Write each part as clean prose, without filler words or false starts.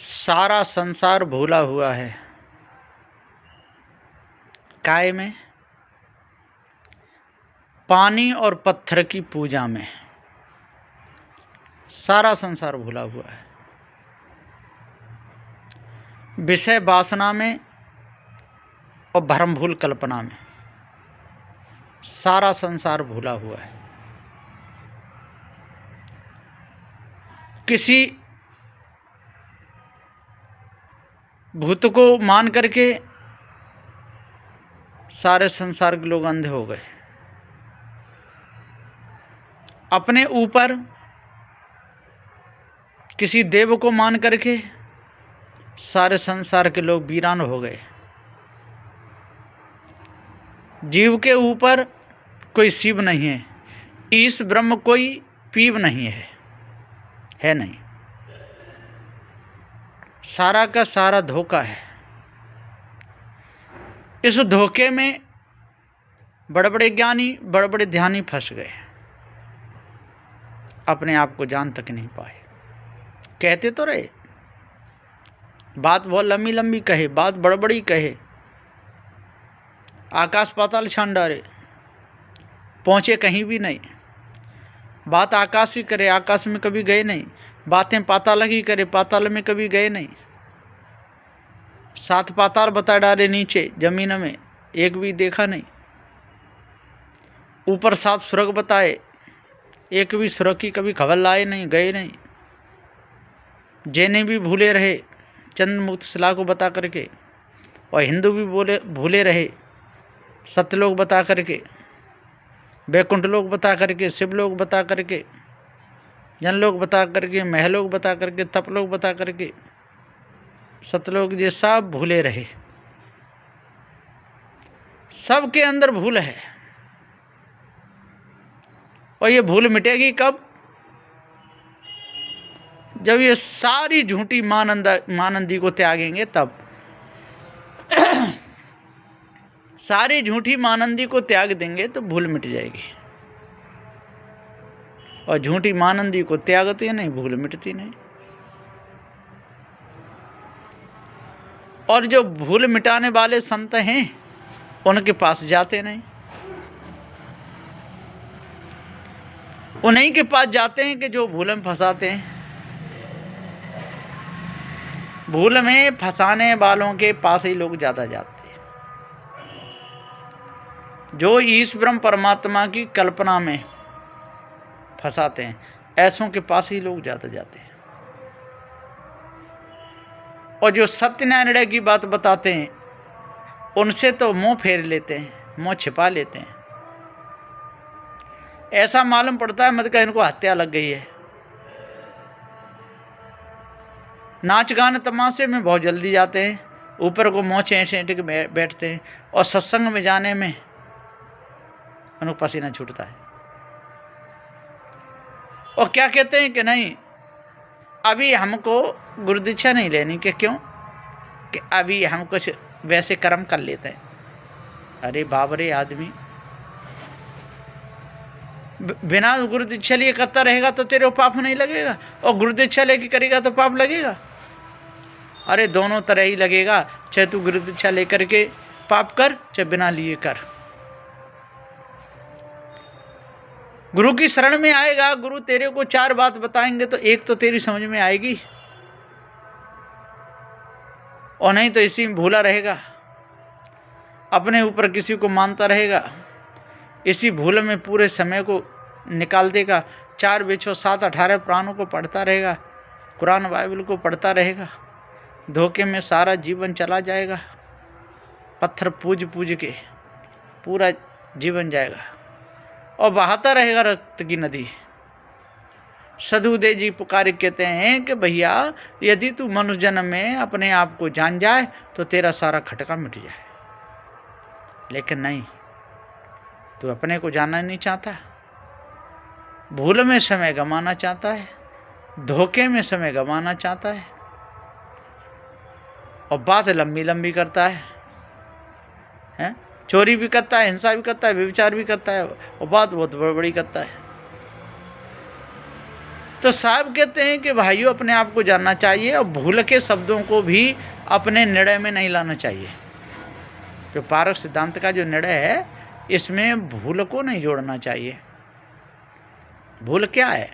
सारा संसार भूला हुआ है। काय में? पानी और पत्थर की पूजा में सारा संसार भूला हुआ है। विषय वासना में और भ्रमभूल कल्पना में सारा संसार भूला हुआ है। किसी भूत को मान करके सारे संसार के लोग अंधे हो गए। अपने ऊपर किसी देव को मान करके सारे संसार के लोग वीरान हो गए। जीव के ऊपर कोई शिव नहीं है, ईश ब्रह्म कोई पीव नहीं है नहीं। सारा का सारा धोखा है। इस धोखे में बड़े बड़े ज्ञानी, बड़े बड़े ध्यानी फंस गए, अपने आप को जान तक नहीं पाए। कहते तो रहे, बात बहुत लंबी लंबी कहे, बात बड़बड़ी कहे, आकाश पाताल छान डाले, पहुँचे कहीं भी नहीं। बात आकाश की करे, आकाश में कभी गए नहीं। बातें पाताल की करे, पाताल में कभी गए नहीं। 7 पाताल बता डाले नीचे जमीन में, एक भी देखा नहीं। ऊपर 7 स्वर्ग बताए, एक भी स्वर्ग की कभी खबर लाए नहीं, गए नहीं। जैने भी भूले रहे चंद्र मुक्त शिला को बता करके, और हिंदू भी भूले रहे सत्यलोक बता करके, वैकुंठ लोक बता करके, शिवलोक बता करके, जनलोक बता करके, महलोक बता करके, तपलोक बता करके, सतलोक ये सब भूले रहे। सबके अंदर भूल है, और ये भूल मिटेगी कब? जब ये सारी झूठी मानंदी को त्यागेंगे तब। सारी झूठी मानंदी को त्याग देंगे तो भूल मिट जाएगी। और झूठी मानंदी को त्यागते नहीं, भूल मिटती नहीं। और जो भूल मिटाने वाले संत हैं उनके पास जाते नहीं। उन्हीं के पास जाते हैं कि जो भूल में फंसाते हैं। भूल में फंसाने वालों के पास ही लोग ज़्यादा जाते हैं। जो ईश ब्रह्म परमात्मा की कल्पना में फंसाते हैं, ऐसों के पास ही लोग ज़्यादा जाते हैं। और जो सत्य निर्णय की बात बताते हैं उनसे तो मुंह फेर लेते हैं, मुंह छिपा लेते हैं। ऐसा मालूम पड़ता है मतलब इनको हत्या लग गई है। नाच गाने तमाशे में बहुत जल्दी जाते हैं, ऊपर को मुँह चेंट के बैठते हैं, और सत्संग में जाने में उनको पसीना छूटता है। और क्या कहते हैं कि नहीं, अभी हमको गुरु दीक्षा नहीं लेनी। कि क्यों? कि अभी हम कुछ वैसे कर्म कर लेते हैं। अरे बाबरे, आदमी बिना गुरु दीक्षा लिए करता रहेगा तो तेरे को पाप नहीं लगेगा, और गुरु दीक्षा लेके करेगा तो पाप लगेगा? अरे दोनों तरह ही लगेगा। चाहे तू गुरु दीक्षा लेकर के पाप कर, चाहे बिना लिए कर। गुरु की शरण में आएगा, गुरु तेरे को 4 बात बताएंगे तो एक तो तेरी समझ में आएगी, और नहीं तो इसी में भूला रहेगा, अपने ऊपर किसी को मानता रहेगा, इसी भूल में पूरे समय को निकाल देगा। 4 बेचो 7 18 पुराणों को पढ़ता रहेगा, कुरान बाइबल को पढ़ता रहेगा, धोखे में सारा जीवन चला जाएगा। पत्थर पूज पूज के पूरा जीवन जाएगा, और बहाता रहेगा रक्त की नदी। सदुदेव जी पुकार कहते हैं कि भैया, यदि तू मनुष्य जन्म में अपने आप को जान जाए तो तेरा सारा खटका मिट जाए। लेकिन नहीं, तू अपने को जानना नहीं चाहता, भूल में समय गंवाना चाहता है, धोखे में समय गंवाना चाहता है, और बात लंबी लंबी करता है? चोरी भी करता है, हिंसा भी करता है, व्यभिचार भी करता है, और बात बहुत बड़ी करता है। तो साहब कहते हैं कि भाइयों अपने आप को जानना चाहिए और भूल के शब्दों को भी अपने निर्णय में नहीं लाना चाहिए। जो पारक सिद्धांत का जो निर्णय है इसमें भूल को नहीं जोड़ना चाहिए। भूल क्या है?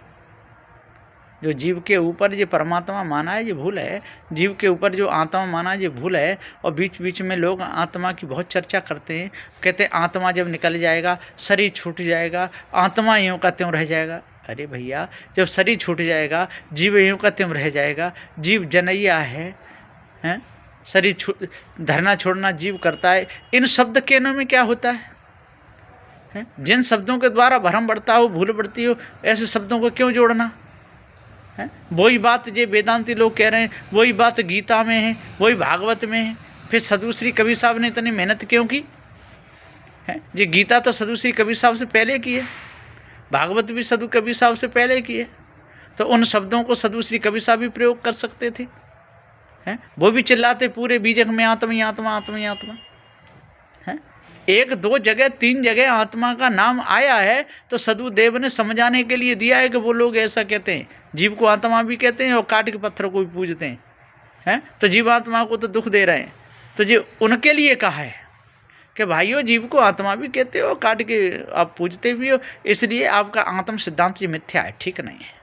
जो जीव के ऊपर जो परमात्मा माना है ये भूल है, जीव के ऊपर जो आत्मा माना है ये भूल है। और बीच बीच में लोग आत्मा की बहुत चर्चा करते हैं, कहते हैं आत्मा जब निकल जाएगा शरीर छूट जाएगा, आत्मा यूँ का त्यों रह जाएगा। अरे भैया, जब शरीर छूट जाएगा जीव यूँ का त्यों रह जाएगा। जीव जनैया है, हैं? शरीर धरना छोड़ना जीव करता है। इन शब्द कहने में क्या होता है? जिन शब्दों के द्वारा भ्रम बढ़ता हो, भूल बढ़ती हो, ऐसे शब्दों को क्यों जोड़ना है? वही बात जो वेदांती लोग कह रहे हैं, वही बात गीता में है, वही भागवत में है। फिर सदुश्री कबीर साहब ने इतनी मेहनत क्यों की है? ये गीता तो सदुश्री कबीर साहब से पहले की है, भागवत भी सदु कबीर साहब से पहले की है। तो उन शब्दों को सदुश्री कबीर साहब भी प्रयोग कर सकते थे, हैं? वो भी चिल्लाते पूरे बीजक में आत्मा ही आत्मा, आत्मा ही आत्मा है। एक दो जगह तीन जगह आत्मा का नाम आया है तो सदुदेव ने समझाने के लिए दिया है कि वो लोग ऐसा कहते हैं, जीव को आत्मा भी कहते हैं और काट के पत्थरों को भी पूजते हैं, तो जीव आत्मा को तो दुख दे रहे हैं। तो जी उनके लिए कहा है कि भाइयों जीव को आत्मा भी कहते हो, काट के आप पूजते भी हो, इसलिए आपका आत्म सिद्धांत ये मिथ्या है, ठीक नहीं है।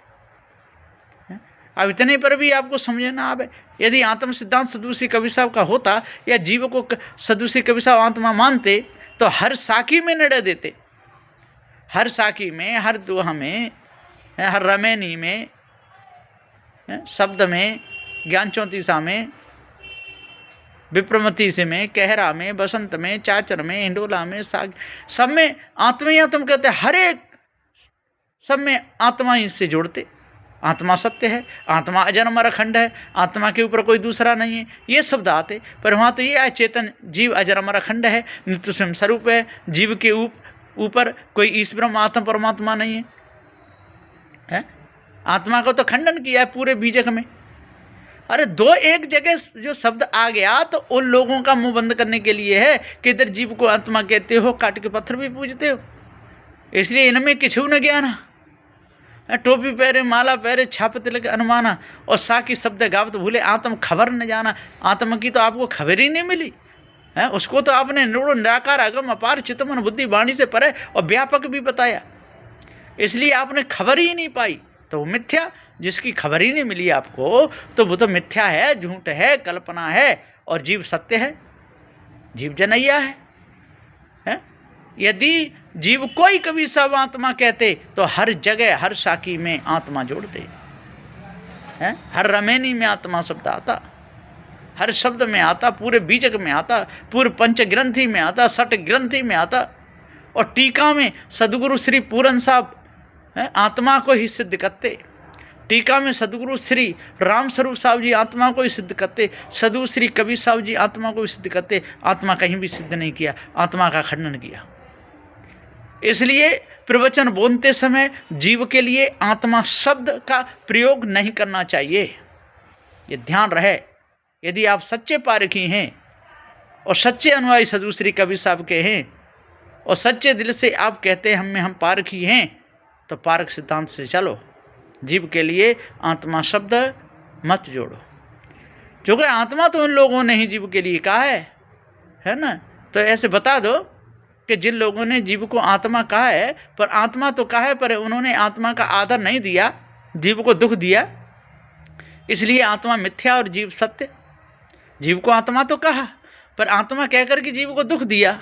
अब इतने पर भी आपको समझना आवे, यदि आत्म सिद्धांत सदुश्री कबीर साहब का होता या जीव को सदुश्री कबीर साहब आत्मा मानते तो हर साखी में निर्णय देते, हर साखी में, हर दोहा में, हर रमैनी में, शब्द में, ज्ञान चौतीसा में, विप्रमति से में, कहरा में, बसंत में, चाचर में, हिंडोला में, साग, सब में आत्मा ही आत्मा कहते, हर एक सब में आत्मा ही से जोड़ते। आत्मा सत्य है, आत्मा अजन्म अखंड है, आत्मा के ऊपर कोई दूसरा नहीं है, ये शब्द आते। पर वहाँ तो ये है चेतन जीव अजन्म अखंड है, नित्य स्वयं स्वरूप है, जीव के ऊपर कोई ईश्वर आत्मा परमात्मा नहीं है? आत्मा को तो खंडन किया है पूरे बीजक में। अरे दो एक जगह जो शब्द आ गया तो उन लोगों का मुंह बंद करने के लिए है कि इधर जीव को आत्मा कहते हो, काट के पत्थर भी पूजते हो, इसलिए इनमें किछु न ज्ञान। टोपी पहरे, माला पहरे, छाप तिलक अनुमाना और साकी शब्द गावत भूले, आत्म खबर न जाना। आत्मा की तो आपको खबर ही नहीं मिली है, उसको तो आपने निर्गुण निराकार अगम अपार चित्तमन बुद्धि वाणी से परे और व्यापक भी बताया, इसलिए आपने खबर ही नहीं पाई। तो वो मिथ्या, जिसकी खबर ही नहीं मिली आपको तो वो तो मिथ्या है, झूठ है, कल्पना है। और जीव सत्य है, जीव जनैया है। यदि जीव कोई कभी सब आत्मा कहते तो हर जगह हर साखी में आत्मा जोड़ते हैं, हर रमैनी में आत्मा शब्द आता, हर शब्द में आता, पूरे बीजक में आता, पूरे पंच ग्रंथि में आता, सठ ग्रंथि में आता। और टीका में सदगुरु श्री पूरन साहब आत्मा को ही सिद्ध करते, टीका में सदगुरु श्री राम स्वरूप साहब जी आत्मा को ही सिद्ध करते, सदगुरु श्री कबीर साहब जी आत्मा को ही सिद्ध करते। आत्मा कहीं भी सिद्ध नहीं किया, आत्मा का खंडन किया। इसलिए प्रवचन बोलते समय जीव के लिए आत्मा शब्द का प्रयोग नहीं करना चाहिए, ये ध्यान रहे। यदि आप सच्चे पारखी हैं और सच्चे अनुयायी सदुश्री कबीर साहब के हैं और सच्चे दिल से आप कहते हैं हम पारखी हैं, तो पारक सिद्धांत से चलो, जीव के लिए आत्मा शब्द मत जोड़ो, क्योंकि आत्मा तो उन लोगों ने ही जीव के लिए कहा है ना। तो ऐसे बता दो कि जिन लोगों ने जीव को आत्मा कहा है, पर आत्मा तो कहा है, पर उन्होंने आत्मा का आदर नहीं दिया, जीव को दुख दिया, इसलिए आत्मा मिथ्या और जीव सत्य। जीव को आत्मा तो कहा, पर आत्मा कहकर के जीव को दुख दिया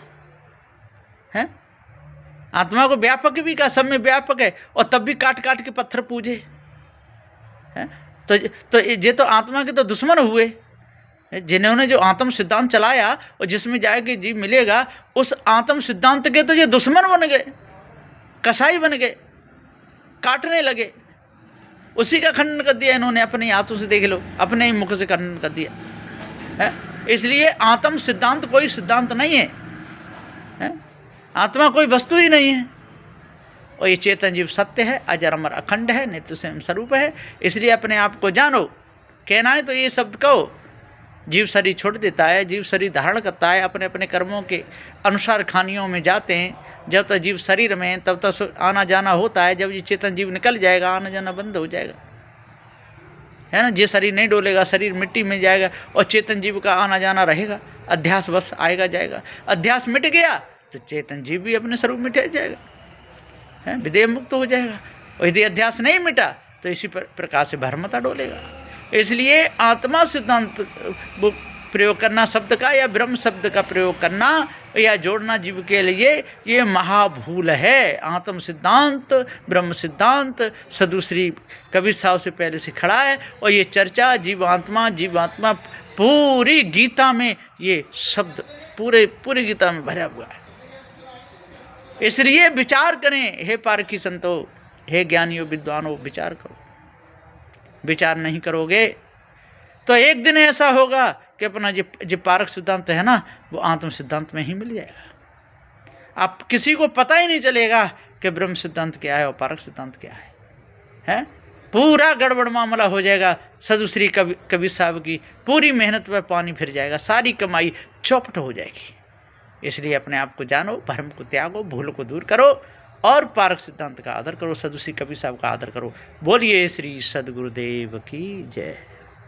है। आत्मा को व्यापक भी कहा, सब में व्यापक है, और तब भी काट काट के पत्थर पूजे है। तो ये तो आत्मा के तो दुश्मन हुए, जिन्होंने जो आत्म सिद्धांत चलाया और जिसमें जाएगा जीव मिलेगा, उस आत्म सिद्धांत के तो ये दुश्मन बन गए, कसाई बन गए, काटने लगे। उसी का खंडन कर दिया इन्होंने, अपने हाथों से देख लो, अपने ही मुख से खंडन कर दिया है। इसलिए आत्म सिद्धांत कोई सिद्धांत नहीं है, आत्मा कोई वस्तु ही नहीं है। और ये चेतन जीव सत्य है, अजर अमर अखंड है, नित्य स्वयं स्वरूप है। इसलिए अपने आप को जानो, कहना है तो ये शब्द कहो जीव शरीर छोड़ देता है, जीव शरीर धारण करता है, अपने अपने कर्मों के अनुसार खानियों में जाते हैं। जब तक जीव शरीर में तब तक आना जाना होता है, जब ये चेतन जीव निकल जाएगा आना जाना बंद हो जाएगा, है ना। ये शरीर नहीं डोलेगा, शरीर मिट्टी में जाएगा और चेतन जीव का आना जाना रहेगा। अध्यास बस आएगा जाएगा। अध्यास मिट गया तो चेतन जीव भी अपने स्वरूप मिट जाएगा, है, विदेह मुक्त हो जाएगा। और यदि अध्यास नहीं मिटा तो इसी प्रकार से भरमता डोलेगा। इसलिए आत्मा सिद्धांत प्रयोग करना शब्द का या ब्रह्म शब्द का प्रयोग करना या जोड़ना जीव के लिए ये महाभूल है। आत्म सिद्धांत, ब्रह्म सिद्धांत सदूसरी कबीर साहब से पहले से खड़ा है और ये चर्चा जीवात्मा पूरी गीता में ये शब्द पूरी गीता में भरा हुआ है। इसलिए विचार करें, हे पारखी संतो, हे ज्ञानियों विद्वानों, विचार करो। विचार नहीं करोगे तो एक दिन ऐसा होगा कि अपना जो पारक सिद्धांत है ना वो आत्म सिद्धांत में ही मिल जाएगा। आप किसी को पता ही नहीं चलेगा कि ब्रह्म सिद्धांत क्या है और पारक सिद्धांत क्या है? पूरा गड़बड़ मामला हो जाएगा। सदुश्री कबीर साहब की पूरी मेहनत पर पानी फिर जाएगा, सारी कमाई चौपट हो जाएगी। इसलिए अपने आप को जानो, भ्रम को त्यागो, भूल को दूर करो और पारक सिद्धांत का आदर करो, सदुश्री कबीर साहब का आदर करो। बोलिए श्री सद्गुरुदेव की जय।